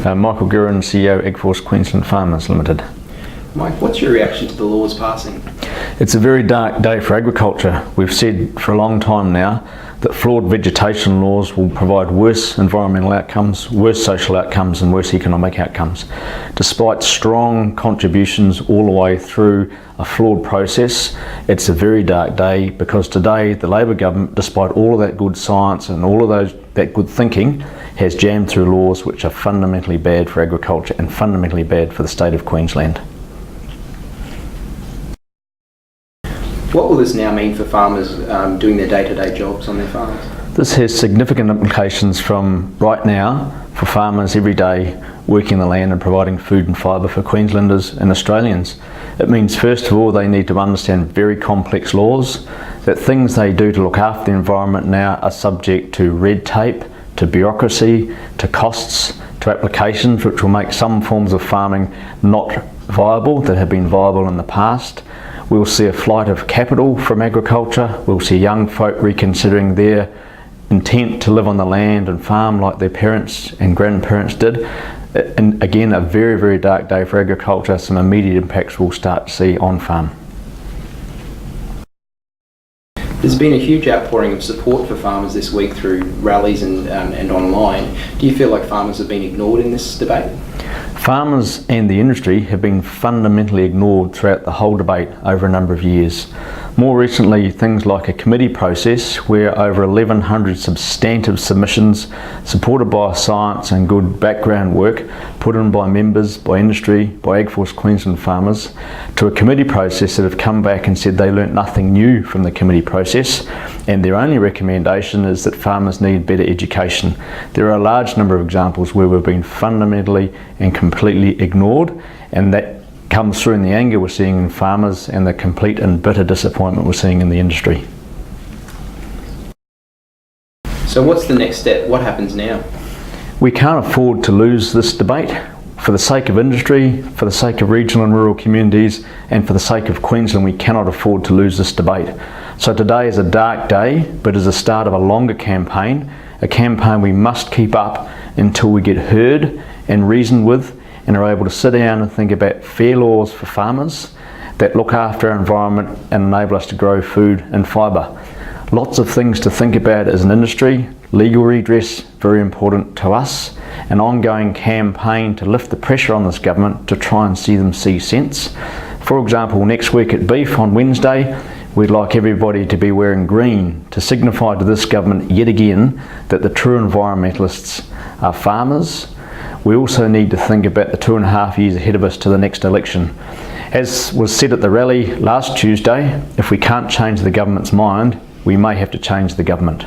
Michael Guerin, CEO AgForce Queensland Farmers Limited. Mike, what's your reaction to the laws passing? It's a very dark day for agriculture. We've said for a long time now that flawed vegetation laws will provide worse environmental outcomes, worse social outcomes and worse economic outcomes. Despite strong contributions all the way through a flawed process, it's a very dark day because today the Labor government, despite all of that good science and all of that good thinking, has jammed through laws which are fundamentally bad for agriculture and fundamentally bad for the state of Queensland. What will this now mean for farmers doing their day-to-day jobs on their farms? This has significant implications from right now for farmers every day working the land and providing food and fibre for Queenslanders and Australians. It means first of all they need to understand very complex laws, that things they do to look after the environment now are subject to red tape, to bureaucracy, to costs, to applications which will make some forms of farming not viable that have been viable in the past. We'll see a flight of capital from agriculture. We'll see young folk reconsidering their intent to live on the land and farm like their parents and grandparents did. And again, a very, very dark day for agriculture. Some immediate impacts we'll start to see on farm. There's been a huge outpouring of support for farmers this week through rallies and online. Do you feel like farmers have been ignored in this debate? Farmers and the industry have been fundamentally ignored throughout the whole debate over a number of years. More recently, things like a committee process where over 1,100 substantive submissions supported by science and good background work put in by members, by industry, by AgForce Queensland farmers, to a committee process that have come back and said they learnt nothing new from the committee process, and their only recommendation is that farmers need better education. There are a large number of examples where we've been fundamentally and completely ignored, and that comes through in the anger we're seeing in farmers and the complete and bitter disappointment we're seeing in the industry. So what's the next step? What happens now? We can't afford to lose this debate. For the sake of industry, for the sake of regional and rural communities, and for the sake of Queensland, we cannot afford to lose this debate. So today is a dark day, but is the start of a longer campaign, a campaign we must keep up until we get heard and reasoned with and are able to sit down and think about fair laws for farmers that look after our environment and enable us to grow food and fibre. Lots of things to think about as an industry. Legal redress, very important to us. An ongoing campaign to lift the pressure on this government to try and see them see sense. For example, next week at Beef on Wednesday, we'd like everybody to be wearing green to signify to this government yet again that the true environmentalists are farmers. We also need to think about the 2.5 years ahead of us to the next election. As was said at the rally last Tuesday, if we can't change the government's mind, we may have to change the government.